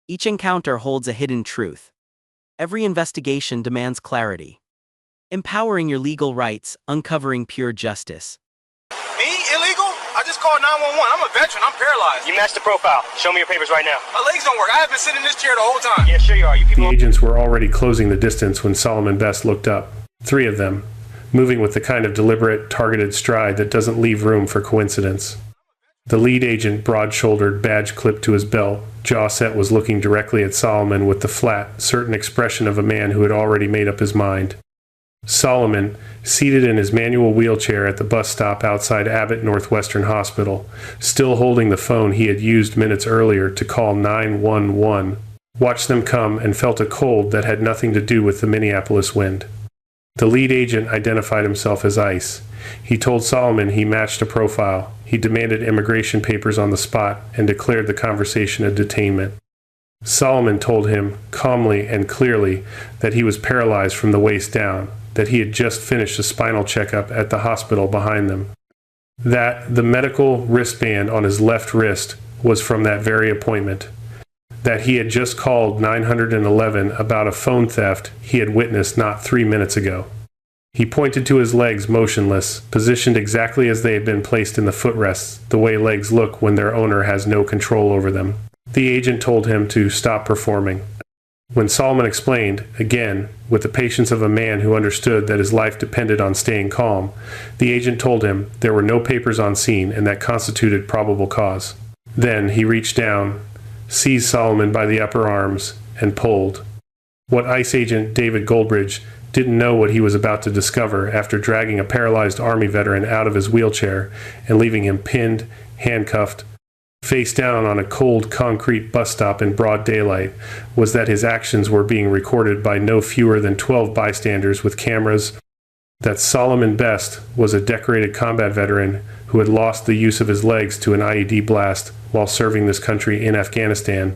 Each encounter holds a hidden truth. Every investigation demands clarity. Empowering your legal rights, uncovering pure justice. Me? Illegal? I just called 911. I'm a veteran. I'm paralyzed. You matched the profile. Show me your papers right now. My legs don't work. I have been sitting in this chair the whole time. Yeah, sure you are. You people. The agents were already closing the distance when Solomon Best looked up. 3 of them, moving with the kind of deliberate, targeted stride that doesn't leave room for coincidence. The lead agent, broad-shouldered, badge clipped to his belt, jaw set, was looking directly at Solomon with the flat, certain expression of a man who had already made up his mind. Solomon, seated in his manual wheelchair at the bus stop outside Abbott Northwestern Hospital, still holding the phone he had used minutes earlier to call 911, watched them come and felt a cold that had nothing to do with the Minneapolis wind. The lead agent identified himself as ICE. He told Solomon he matched a profile. He demanded immigration papers on the spot and declared the conversation a detainment. Solomon told him, calmly and clearly, that he was paralyzed from the waist down, that he had just finished a spinal checkup at the hospital behind them, that the medical wristband on his left wrist was from that very appointment, that he had just called 911 about a phone theft he had witnessed not 3 minutes ago. He pointed to his legs, motionless, positioned exactly as they had been placed in the footrests, the way legs look when their owner has no control over them. The agent told him to stop performing. When Solomon explained, again, with the patience of a man who understood that his life depended on staying calm, the agent told him there were no papers on scene and that constituted probable cause. Then he reached down, seized Solomon by the upper arms, and pulled. What ICE agent David Goldbridge didn't know what he was about to discover after dragging a paralyzed Army veteran out of his wheelchair and leaving him pinned, handcuffed, face down on a cold concrete bus stop in broad daylight was that his actions were being recorded by no fewer than 12 bystanders with cameras, that Solomon Best was a decorated combat veteran who had lost the use of his legs to an IED blast while serving this country in Afghanistan,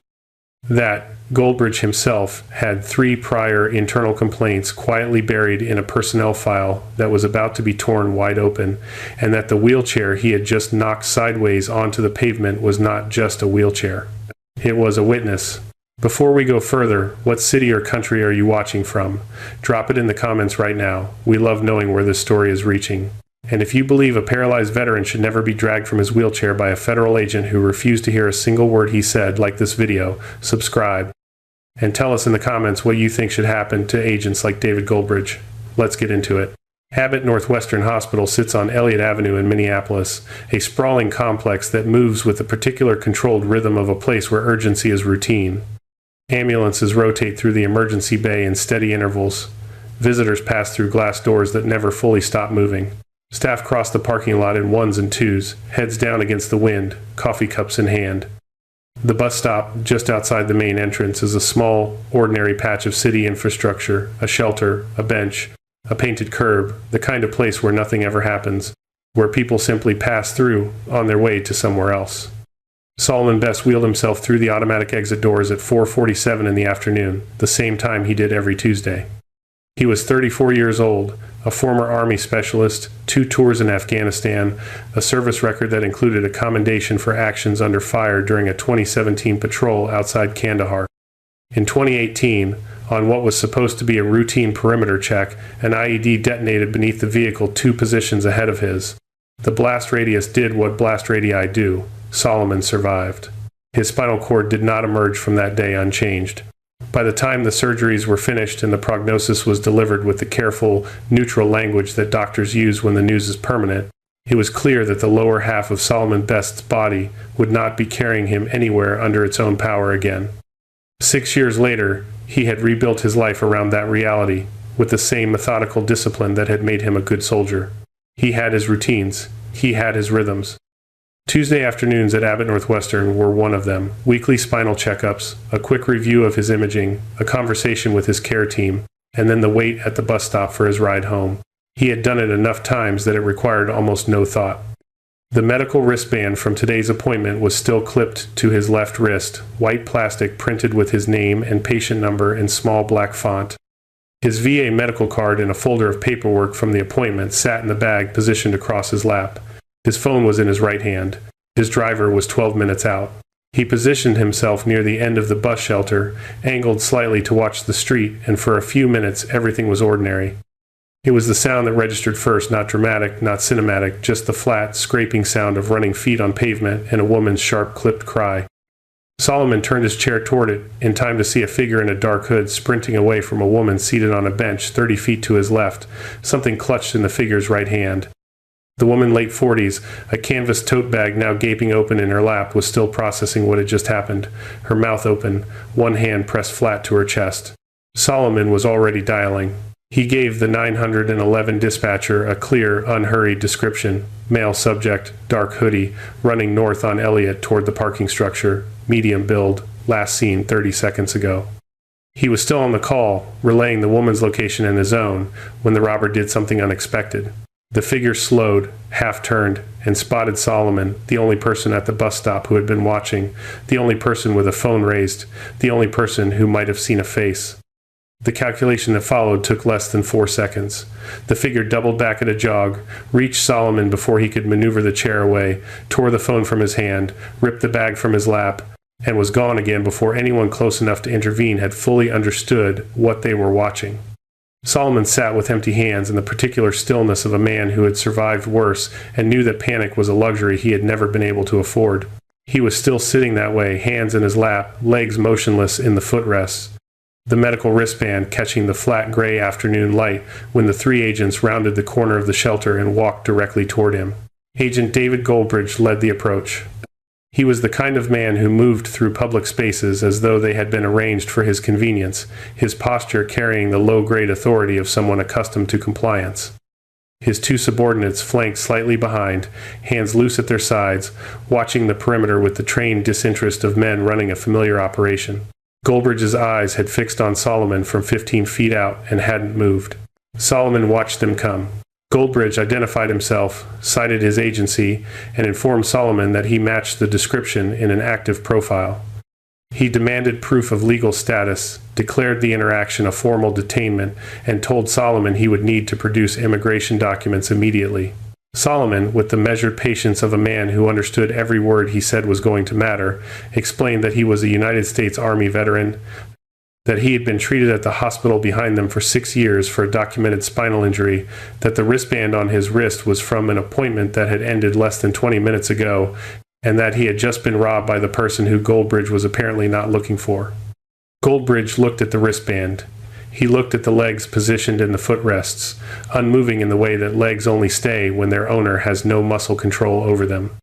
that Goldbridge himself had 3 prior internal complaints quietly buried in a personnel file that was about to be torn wide open, and that the wheelchair he had just knocked sideways onto the pavement was not just a wheelchair. It was a witness. Before we go further, what city or country are you watching from? Drop it in the comments right now. We love knowing where this story is reaching. And if you believe a paralyzed veteran should never be dragged from his wheelchair by a federal agent who refused to hear a single word he said, like this video, subscribe. And tell us in the comments what you think should happen to agents like David Goldbridge. Let's get into it. Abbott Northwestern Hospital sits on Elliott Avenue in Minneapolis, a sprawling complex that moves with the particular controlled rhythm of a place where urgency is routine. Ambulances rotate through the emergency bay in steady intervals. Visitors pass through glass doors that never fully stop moving. Staff cross the parking lot in 1s and 2s, heads down against the wind, coffee cups in hand. The bus stop, just outside the main entrance, is a small, ordinary patch of city infrastructure, a shelter, a bench, a painted curb, the kind of place where nothing ever happens, where people simply pass through on their way to somewhere else. Solomon Best wheeled himself through the automatic exit doors at 4:47 in the afternoon, the same time he did every Tuesday. He was 34 years old, a former Army specialist, 2 tours in Afghanistan, a service record that included a commendation for actions under fire during a 2017 patrol outside Kandahar. In 2018, on what was supposed to be a routine perimeter check, an IED detonated beneath the vehicle 2 positions ahead of his. The blast radius did what blast radii do. Solomon survived. His spinal cord did not emerge from that day unchanged. By the time the surgeries were finished and the prognosis was delivered with the careful, neutral language that doctors use when the news is permanent, it was clear that the lower half of Solomon Best's body would not be carrying him anywhere under its own power again. 6 years later, he had rebuilt his life around that reality, with the same methodical discipline that had made him a good soldier. He had his routines. He had his rhythms. Tuesday afternoons at Abbott Northwestern were one of them. Weekly spinal checkups, a quick review of his imaging, a conversation with his care team, and then the wait at the bus stop for his ride home. He had done it enough times that it required almost no thought. The medical wristband from today's appointment was still clipped to his left wrist, white plastic printed with his name and patient number in small black font. His VA medical card and a folder of paperwork from the appointment sat in the bag positioned across his lap. His phone was in his right hand. His driver was 12 minutes out. He positioned himself near the end of the bus shelter, angled slightly to watch the street, and for a few minutes everything was ordinary. It was the sound that registered first, not dramatic, not cinematic, just the flat, scraping sound of running feet on pavement and a woman's sharp, clipped cry. Solomon turned his chair toward it, in time to see a figure in a dark hood sprinting away from a woman seated on a bench 30 feet to his left, something clutched in the figure's right hand. The woman, late 40s, a canvas tote bag now gaping open in her lap, was still processing what had just happened, her mouth open, one hand pressed flat to her chest. Solomon was already dialing. He gave the 911 dispatcher a clear, unhurried description. Male subject, dark hoodie, running north on Elliott toward the parking structure, medium build, last seen 30 seconds ago. He was still on the call, relaying the woman's location and his own, when the robber did something unexpected. The figure slowed, half-turned, and spotted Solomon, the only person at the bus stop who had been watching, the only person with a phone raised, the only person who might have seen a face. The calculation that followed took less than 4 seconds. The figure doubled back at a jog, reached Solomon before he could maneuver the chair away, tore the phone from his hand, ripped the bag from his lap, and was gone again before anyone close enough to intervene had fully understood what they were watching. Solomon sat with empty hands in the particular stillness of a man who had survived worse and knew that panic was a luxury he had never been able to afford. He was still sitting that way, hands in his lap, legs motionless in the footrests, the medical wristband catching the flat gray afternoon light when the three agents rounded the corner of the shelter and walked directly toward him. Agent David Goldbridge led the approach. He was the kind of man who moved through public spaces as though they had been arranged for his convenience, his posture carrying the low-grade authority of someone accustomed to compliance. His two subordinates flanked slightly behind, hands loose at their sides, watching the perimeter with the trained disinterest of men running a familiar operation. Goldbridge's eyes had fixed on Solomon from 15 feet out and hadn't moved. Solomon watched them come. Goldbridge identified himself, cited his agency, and informed Solomon that he matched the description in an active profile. He demanded proof of legal status, declared the interaction a formal detainment, and told Solomon he would need to produce immigration documents immediately. Solomon, with the measured patience of a man who understood every word he said was going to matter, explained that he was a United States Army veteran, that he had been treated at the hospital behind them for 6 years for a documented spinal injury, that the wristband on his wrist was from an appointment that had ended less than 20 minutes ago, and that he had just been robbed by the person who Goldbridge was apparently not looking for. Goldbridge looked at the wristband. He looked at the legs positioned in the footrests, unmoving in the way that legs only stay when their owner has no muscle control over them.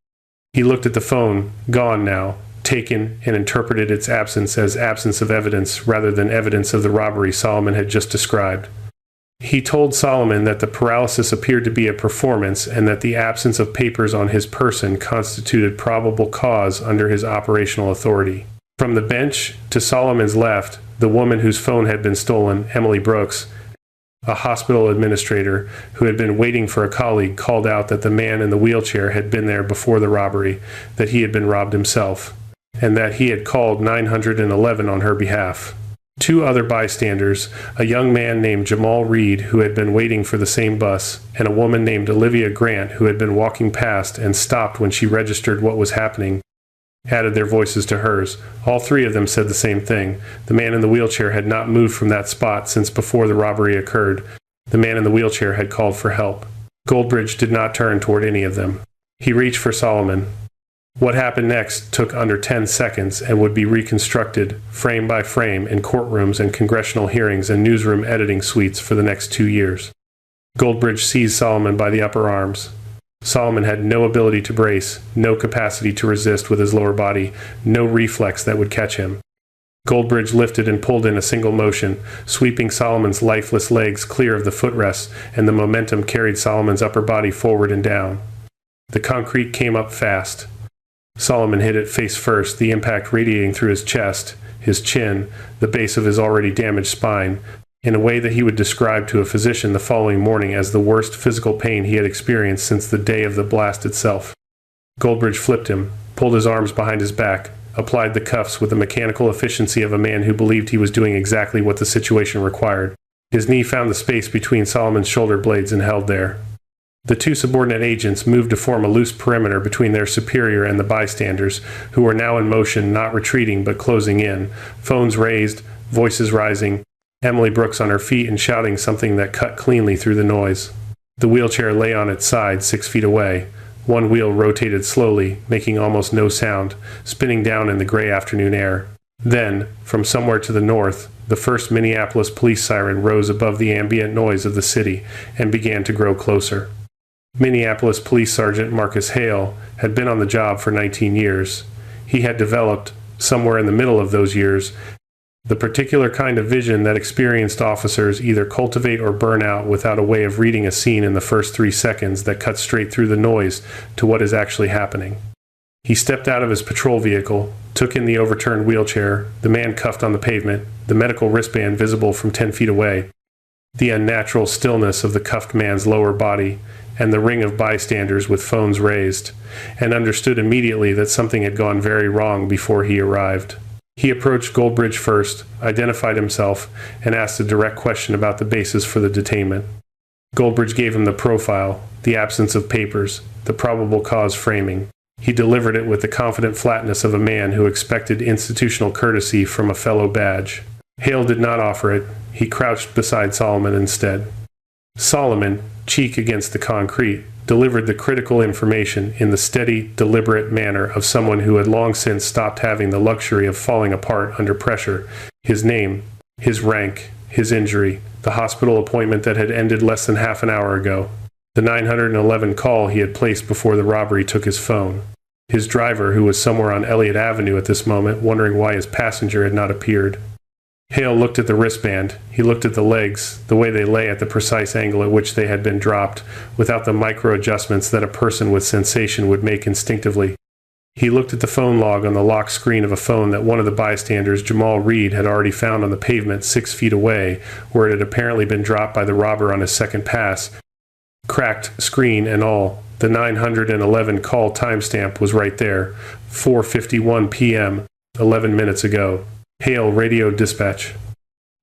He looked at the phone, gone now, taken, and interpreted its absence as absence of evidence rather than evidence of the robbery Solomon had just described. He told Solomon that the paralysis appeared to be a performance and that the absence of papers on his person constituted probable cause under his operational authority. From the bench to Solomon's left, the woman whose phone had been stolen, Emily Brooks, a hospital administrator who had been waiting for a colleague, called out that the man in the wheelchair had been there before the robbery, that he had been robbed himself, and that he had called 911 on her behalf. Two other bystanders, a young man named Jamal Reed who had been waiting for the same bus, and a woman named Olivia Grant who had been walking past and stopped when she registered what was happening, added their voices to hers. All three of them said the same thing. The man in the wheelchair had not moved from that spot since before the robbery occurred. The man in the wheelchair had called for help. Goldbridge did not turn toward any of them. He reached for Solomon. What happened next took under 10 seconds and would be reconstructed, frame by frame, in courtrooms and congressional hearings and newsroom editing suites for the next 2 years. Goldbridge seized Solomon by the upper arms. Solomon had no ability to brace, no capacity to resist with his lower body, no reflex that would catch him. Goldbridge lifted and pulled in a single motion, sweeping Solomon's lifeless legs clear of the footrests, and the momentum carried Solomon's upper body forward and down. The concrete came up fast. Solomon hit it face first, the impact radiating through his chest, his chin, the base of his already damaged spine, in a way that he would describe to a physician the following morning as the worst physical pain he had experienced since the day of the blast itself. Goldbridge flipped him, pulled his arms behind his back, applied the cuffs with the mechanical efficiency of a man who believed he was doing exactly what the situation required. His knee found the space between Solomon's shoulder blades and held there. The two subordinate agents moved to form a loose perimeter between their superior and the bystanders, who were now in motion, not retreating but closing in, phones raised, voices rising, Emily Brooks on her feet and shouting something that cut cleanly through the noise. The wheelchair lay on its side 6 feet away. One wheel rotated slowly, making almost no sound, spinning down in the gray afternoon air. Then, from somewhere to the north, the first Minneapolis police siren rose above the ambient noise of the city and began to grow closer. Minneapolis Police Sergeant Marcus Hale had been on the job for 19 years. He had developed, somewhere in the middle of those years, the particular kind of vision that experienced officers either cultivate or burn out without a way of reading a scene in the first 3 seconds that cuts straight through the noise to what is actually happening. He stepped out of his patrol vehicle, took in the overturned wheelchair, the man cuffed on the pavement, the medical wristband visible from 10 feet away, the unnatural stillness of the cuffed man's lower body, and the ring of bystanders with phones raised, and understood immediately that something had gone very wrong before he arrived. He approached Goldbridge first, identified himself, and asked a direct question about the basis for the detainment. Goldbridge gave him the profile, the absence of papers, the probable cause framing. He delivered it with the confident flatness of a man who expected institutional courtesy from a fellow badge. Hale did not offer it. He crouched beside Solomon instead. Solomon, cheek against the concrete, delivered the critical information in the steady, deliberate manner of someone who had long since stopped having the luxury of falling apart under pressure. His name, his rank, his injury, the hospital appointment that had ended less than half an hour ago, the 911 call he had placed before the robbery took his phone, his driver who was somewhere on Elliott Avenue at this moment wondering why his passenger had not appeared. Hale looked at the wristband. He looked at the legs, the way they lay at the precise angle at which they had been dropped, without the micro-adjustments that a person with sensation would make instinctively. He looked at the phone log on the lock screen of a phone that one of the bystanders, Jamal Reed, had already found on the pavement 6 feet away, where it had apparently been dropped by the robber on his second pass. Cracked screen and all, the 911 call timestamp was right there, 4:51 p.m., 11 minutes ago. Hale radioed dispatch.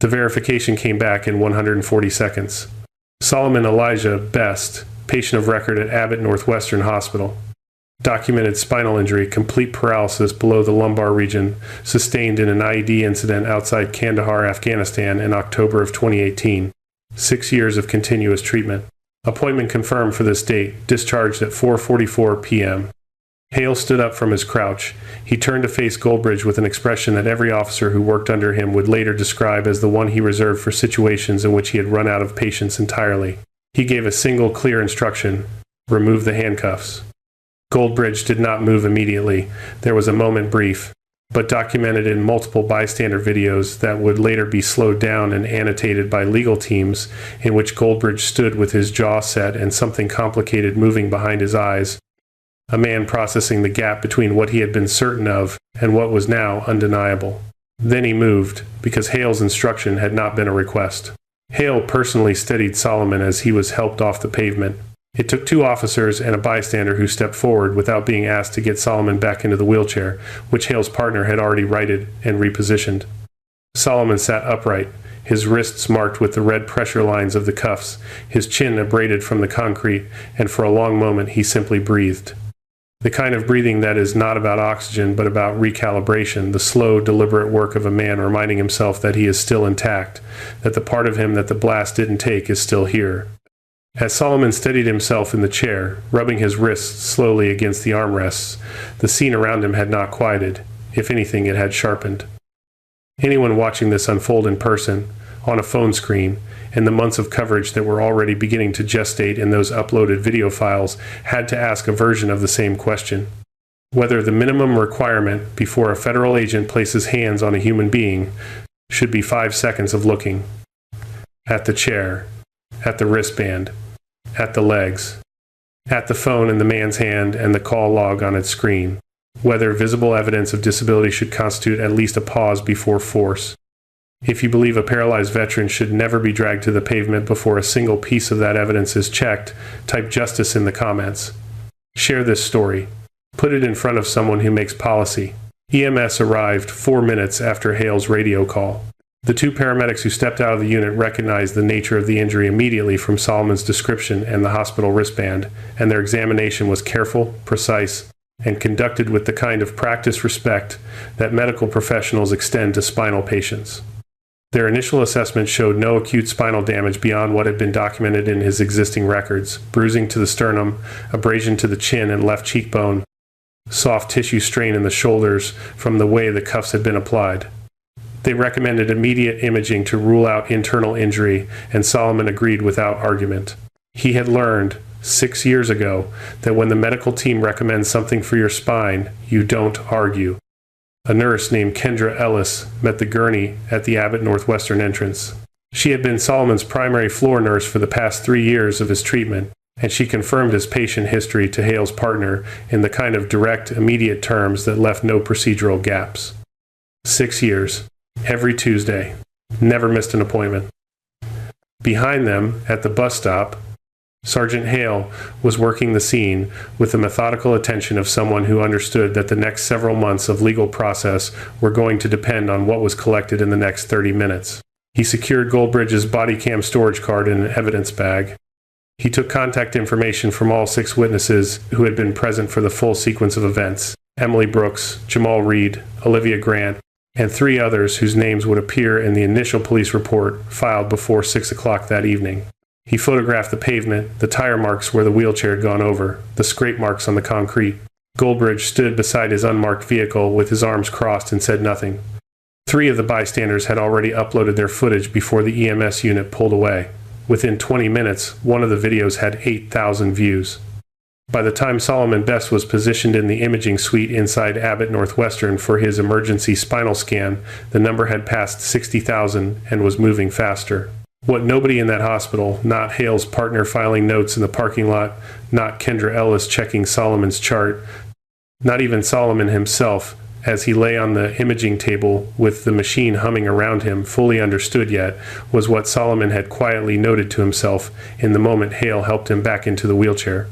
The verification came back in 140 seconds. Solomon Elijah Best, patient of record at Abbott Northwestern Hospital. Documented spinal injury, complete paralysis below the lumbar region, sustained in an IED incident outside Kandahar, Afghanistan in October of 2018. 6 years of continuous treatment. Appointment confirmed for this date, discharged at 4:44 p.m. Hale stood up from his crouch. He turned to face Goldbridge with an expression that every officer who worked under him would later describe as the one he reserved for situations in which he had run out of patience entirely. He gave a single clear instruction: remove the handcuffs. Goldbridge did not move immediately. There was a moment brief, but documented in multiple bystander videos that would later be slowed down and annotated by legal teams, in which Goldbridge stood with his jaw set and something complicated moving behind his eyes. A man processing the gap between what he had been certain of and what was now undeniable. Then he moved, because Hale's instruction had not been a request. Hale personally steadied Solomon as he was helped off the pavement. It took 2 officers and a bystander who stepped forward without being asked to get Solomon back into the wheelchair, which Hale's partner had already righted and repositioned. Solomon sat upright, his wrists marked with the red pressure lines of the cuffs, his chin abraded from the concrete, and for a long moment he simply breathed. The kind of breathing that is not about oxygen but about recalibration, the slow, deliberate work of a man reminding himself that he is still intact, that the part of him that the blast didn't take is still here. As Solomon steadied himself in the chair, rubbing his wrists slowly against the armrests, the scene around him had not quieted. If anything, it had sharpened. Anyone watching this unfold in person, on a phone screen, in the months of coverage that were already beginning to gestate in those uploaded video files, had to ask a version of the same question. Whether the minimum requirement before a federal agent places hands on a human being should be 5 seconds of looking. At the chair, at the wristband, at the legs, at the phone in the man's hand and the call log on its screen. Whether visible evidence of disability should constitute at least a pause before force. If you believe a paralyzed veteran should never be dragged to the pavement before a single piece of that evidence is checked, type justice in the comments. Share this story. Put it in front of someone who makes policy. EMS arrived 4 minutes after Hale's radio call. The two paramedics who stepped out of the unit recognized the nature of the injury immediately from Solomon's description and the hospital wristband, and their examination was careful, precise, and conducted with the kind of practiced respect that medical professionals extend to spinal patients. Their initial assessment showed no acute spinal damage beyond what had been documented in his existing records: bruising to the sternum, abrasion to the chin and left cheekbone, soft tissue strain in the shoulders from the way the cuffs had been applied. They recommended immediate imaging to rule out internal injury, and Solomon agreed without argument. He had learned 6 years ago that when the medical team recommends something for your spine, you don't argue. A nurse named Kendra Ellis met the gurney at the Abbott Northwestern entrance. She had been Solomon's primary floor nurse for the past 3 years of his treatment, and she confirmed his patient history to Hale's partner in the kind of direct, immediate terms that left no procedural gaps. 6 years. Every Tuesday. Never missed an appointment. Behind them, at the bus stop, Sergeant Hale was working the scene with the methodical attention of someone who understood that the next several months of legal process were going to depend on what was collected in the next 30 minutes. He secured Goldbridge's body cam storage card in an evidence bag. He took contact information from all 6 witnesses who had been present for the full sequence of events: Emily Brooks, Jamal Reed, Olivia Grant, and 3 others whose names would appear in the initial police report filed before 6 o'clock that evening. He photographed the pavement, the tire marks where the wheelchair had gone over, the scrape marks on the concrete. Goldbridge stood beside his unmarked vehicle with his arms crossed and said nothing. 3 of the bystanders had already uploaded their footage before the EMS unit pulled away. Within 20 minutes, one of the videos had 8,000 views. By the time Solomon Best was positioned in the imaging suite inside Abbott Northwestern for his emergency spinal scan, the number had passed 60,000 and was moving faster. What nobody in that hospital, not Hale's partner filing notes in the parking lot, not Kendra Ellis checking Solomon's chart, not even Solomon himself, as he lay on the imaging table with the machine humming around him, fully understood yet, was what Solomon had quietly noted to himself in the moment Hale helped him back into the wheelchair.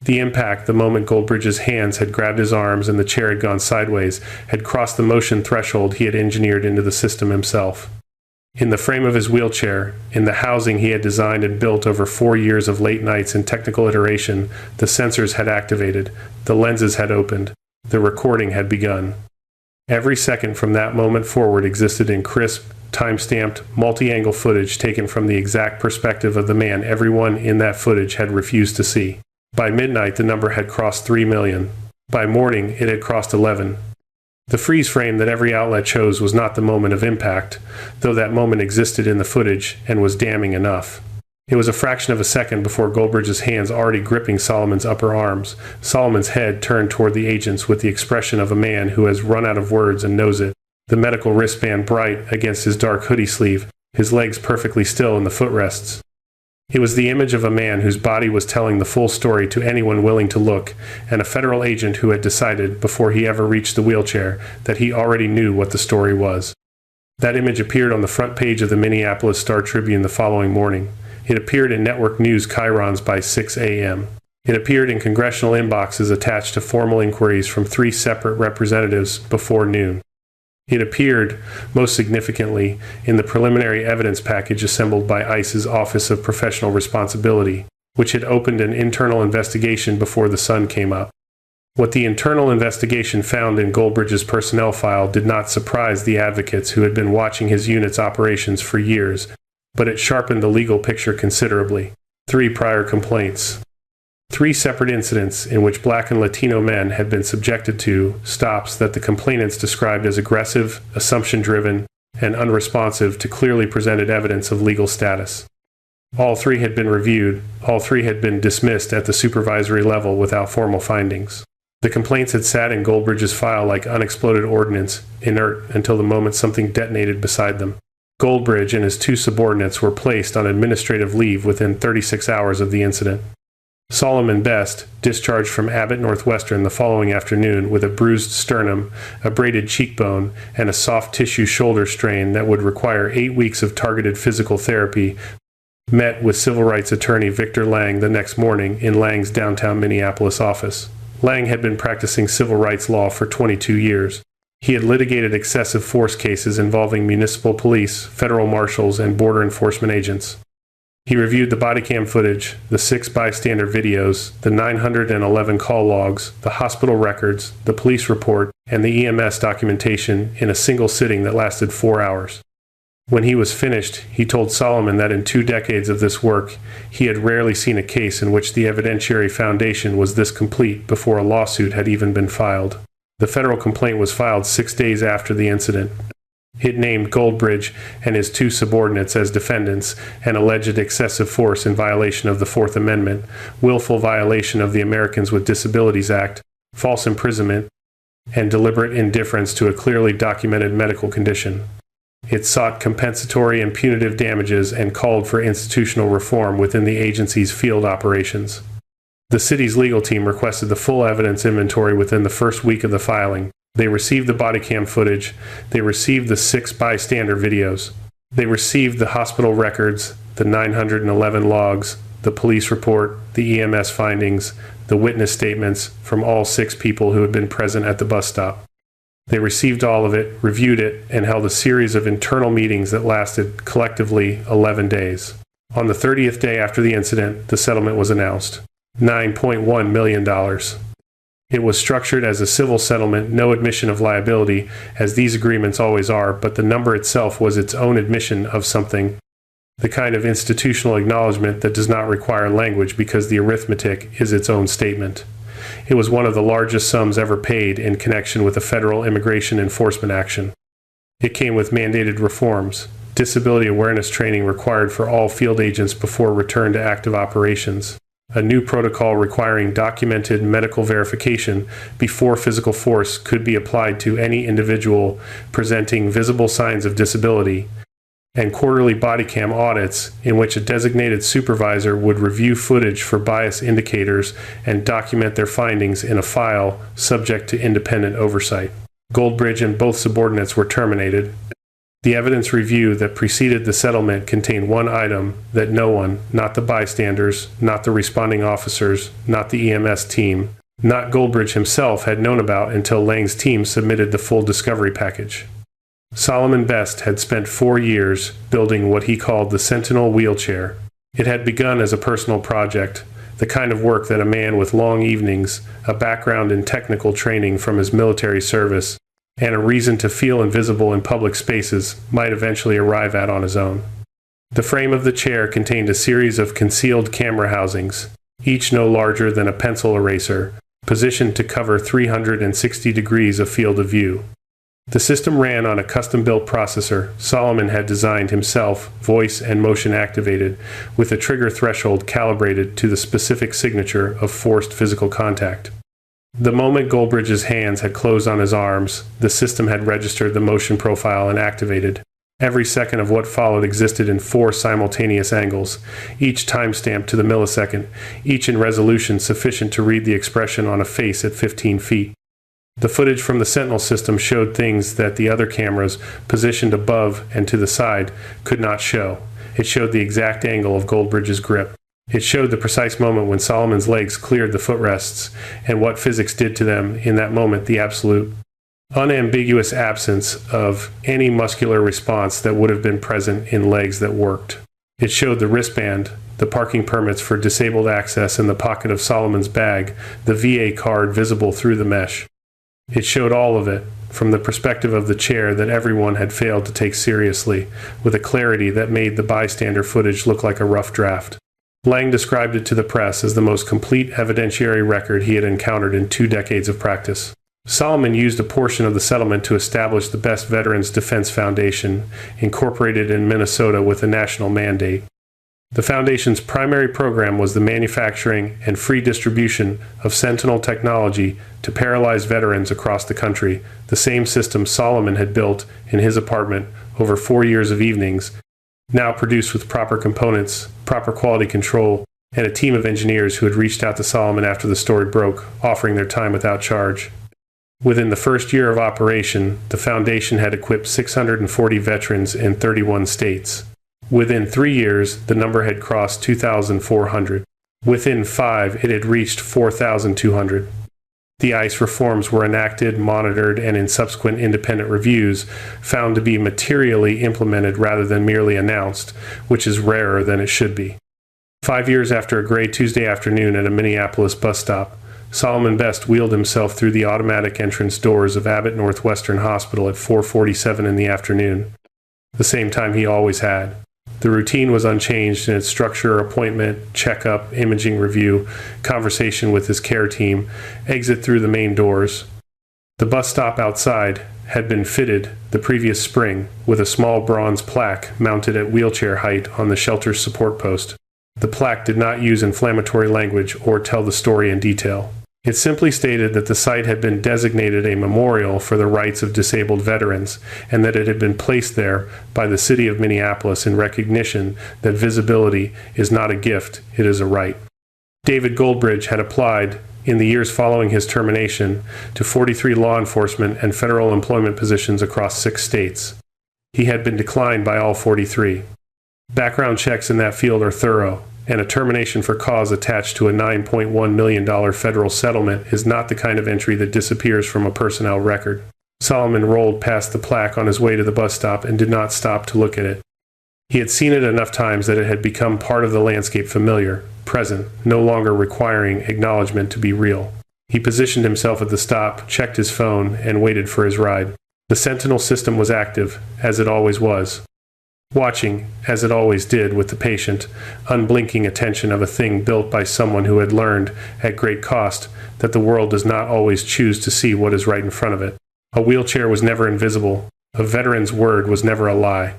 The impact, the moment Goldbridge's hands had grabbed his arms and the chair had gone sideways, had crossed the motion threshold he had engineered into the system himself. In the frame of his wheelchair, in the housing he had designed and built over 4 years of late nights and technical iteration, the sensors had activated, the lenses had opened, the recording had begun. Every second from that moment forward existed in crisp, time-stamped, multi-angle footage taken from the exact perspective of the man everyone in that footage had refused to see. By midnight, the number had crossed 3 million. By morning, it had crossed 11. The freeze frame that every outlet chose was not the moment of impact, though that moment existed in the footage and was damning enough. It was a fraction of a second before Goldbridge's hands already gripping Solomon's upper arms. Solomon's head turned toward the agents with the expression of a man who has run out of words and knows it, the medical wristband bright against his dark hoodie sleeve, his legs perfectly still in the footrests. It was the image of a man whose body was telling the full story to anyone willing to look, and a federal agent who had decided, before he ever reached the wheelchair, that he already knew what the story was. That image appeared on the front page of the Minneapolis Star-Tribune the following morning. It appeared in network news chyrons by 6 a.m. It appeared in congressional inboxes attached to formal inquiries from 3 separate representatives before noon. It appeared, most significantly, in the preliminary evidence package assembled by ICE's Office of Professional Responsibility, which had opened an internal investigation before the sun came up. What the internal investigation found in Goldbridge's personnel file did not surprise the advocates who had been watching his unit's operations for years, but it sharpened the legal picture considerably. 3 prior complaints. 3 separate incidents in which Black and Latino men had been subjected to stops that the complainants described as aggressive, assumption-driven, and unresponsive to clearly presented evidence of legal status. All 3 had been reviewed, all 3 had been dismissed at the supervisory level without formal findings. The complaints had sat in Goldbridge's file like unexploded ordnance, inert until the moment something detonated beside them. Goldbridge and his 2 subordinates were placed on administrative leave within 36 hours of the incident. Solomon Best, discharged from Abbott Northwestern the following afternoon with a bruised sternum, a braided cheekbone, and a soft tissue shoulder strain that would require 8 weeks of targeted physical therapy, met with civil rights attorney Victor Lang the next morning in Lang's downtown Minneapolis office. Lang had been practicing civil rights law for 22 years. He had litigated excessive force cases involving municipal police, federal marshals, and border enforcement agents. He reviewed the body cam footage, the 6 bystander videos, the 911 call logs, the hospital records, the police report, and the EMS documentation in a single sitting that lasted 4 hours. When he was finished, he told Solomon that in 2 decades of this work, he had rarely seen a case in which the evidentiary foundation was this complete before a lawsuit had even been filed. The federal complaint was filed 6 days after the incident. It named Goldbridge and his 2 subordinates as defendants and alleged excessive force in violation of the Fourth Amendment, willful violation of the Americans with Disabilities Act, false imprisonment, and deliberate indifference to a clearly documented medical condition. It sought compensatory and punitive damages and called for institutional reform within the agency's field operations. The city's legal team requested the full evidence inventory within the first week of the filing. They received the body cam footage. They received the 6 bystander videos. They received the hospital records, the 911 logs, the police report, the EMS findings, the witness statements from all 6 people who had been present at the bus stop. They received all of it, reviewed it, and held a series of internal meetings that lasted collectively 11 days. On the 30th day after the incident, the settlement was announced. $9.1 million. It was structured as a civil settlement, no admission of liability, as these agreements always are, but the number itself was its own admission of something, the kind of institutional acknowledgement that does not require language because the arithmetic is its own statement. It was one of the largest sums ever paid in connection with a federal immigration enforcement action. It came with mandated reforms, disability awareness training required for all field agents before return to active operations, a new protocol requiring documented medical verification before physical force could be applied to any individual presenting visible signs of disability, and quarterly body cam audits in which a designated supervisor would review footage for bias indicators and document their findings in a file subject to independent oversight. Goldbridge and both subordinates were terminated. The evidence review that preceded the settlement contained one item that no one, not the bystanders, not the responding officers, not the EMS team, not Goldbridge himself had known about until Lang's team submitted the full discovery package. Solomon Best had spent 4 years building what he called the Sentinel wheelchair. It had begun as a personal project, the kind of work that a man with long evenings, a background in technical training from his military service, and a reason to feel invisible in public spaces might eventually arrive at on his own. The frame of the chair contained a series of concealed camera housings, each no larger than a pencil eraser, positioned to cover 360 degrees of field of view. The system ran on a custom-built processor Solomon had designed himself, voice and motion activated, with a trigger threshold calibrated to the specific signature of forced physical contact. The moment Goldbridge's hands had closed on his arms, the system had registered the motion profile and activated. Every second of what followed existed in 4 simultaneous angles, each time-stamped to the millisecond, each in resolution sufficient to read the expression on a face at 15 feet. The footage from the Sentinel system showed things that the other cameras, positioned above and to the side, could not show. It showed the exact angle of Goldbridge's grip. It showed the precise moment when Solomon's legs cleared the footrests, and what physics did to them in that moment, the absolute, unambiguous absence of any muscular response that would have been present in legs that worked. It showed the wristband, the parking permits for disabled access in the pocket of Solomon's bag, the VA card visible through the mesh. It showed all of it, from the perspective of the chair that everyone had failed to take seriously, with a clarity that made the bystander footage look like a rough draft. Lang described it to the press as the most complete evidentiary record he had encountered in 2 decades of practice. Solomon used a portion of the settlement to establish the Best Veterans Defense Foundation, incorporated in Minnesota with a national mandate. The foundation's primary program was the manufacturing and free distribution of Sentinel technology to paralyzed veterans across the country, the same system Solomon had built in his apartment over 4 years of evenings, now produced with proper components, proper quality control, and a team of engineers who had reached out to Solomon after the story broke, offering their time without charge. Within the first year of operation, the foundation had equipped 640 veterans in 31 states. Within 3 years, the number had crossed 2,400. Within 5, it had reached 4,200. The ICE reforms were enacted, monitored, and in subsequent independent reviews found to be materially implemented rather than merely announced, which is rarer than it should be. 5 years after a gray Tuesday afternoon at a Minneapolis bus stop, Solomon Best wheeled himself through the automatic entrance doors of Abbott Northwestern Hospital at 4:47 in the afternoon, the same time he always had. The routine was unchanged in its structure: appointment, checkup, imaging review, conversation with his care team, exit through the main doors. The bus stop outside had been fitted the previous spring with a small bronze plaque mounted at wheelchair height on the shelter's support post. The plaque did not use inflammatory language or tell the story in detail. It simply stated that the site had been designated a memorial for the rights of disabled veterans, and that it had been placed there by the city of Minneapolis in recognition that visibility is not a gift, it is a right. David Goldbridge had applied, in the years following his termination, to 43 law enforcement and federal employment positions across 6 states. He had been declined by all 43. Background checks in that field are thorough, and a termination for cause attached to a $9.1 million federal settlement is not the kind of entry that disappears from a personnel record. Solomon rolled past the plaque on his way to the bus stop and did not stop to look at it. He had seen it enough times that it had become part of the landscape, familiar, present, no longer requiring acknowledgement to be real. He positioned himself at the stop, checked his phone, and waited for his ride. The Sentinel system was active, as it always was, watching, as it always did, with the patient, unblinking attention of a thing built by someone who had learned, at great cost, that the world does not always choose to see what is right in front of it. A wheelchair was never invisible. A veteran's word was never a lie.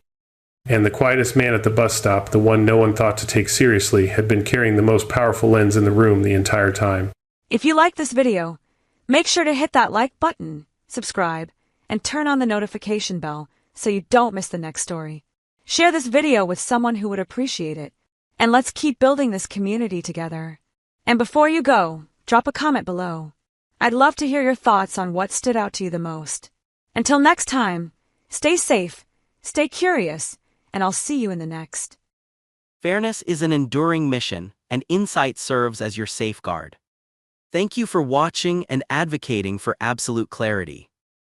And the quietest man at the bus stop, the one no one thought to take seriously, had been carrying the most powerful lens in the room the entire time. If you like this video, make sure to hit that like button, subscribe, and turn on the notification bell so you don't miss the next story. Share this video with someone who would appreciate it, and let's keep building this community together. And before you go, drop a comment below. I'd love to hear your thoughts on what stood out to you the most. Until next time, stay safe, stay curious, and I'll see you in the next. Fairness is an enduring mission, and insight serves as your safeguard. Thank you for watching and advocating for absolute clarity.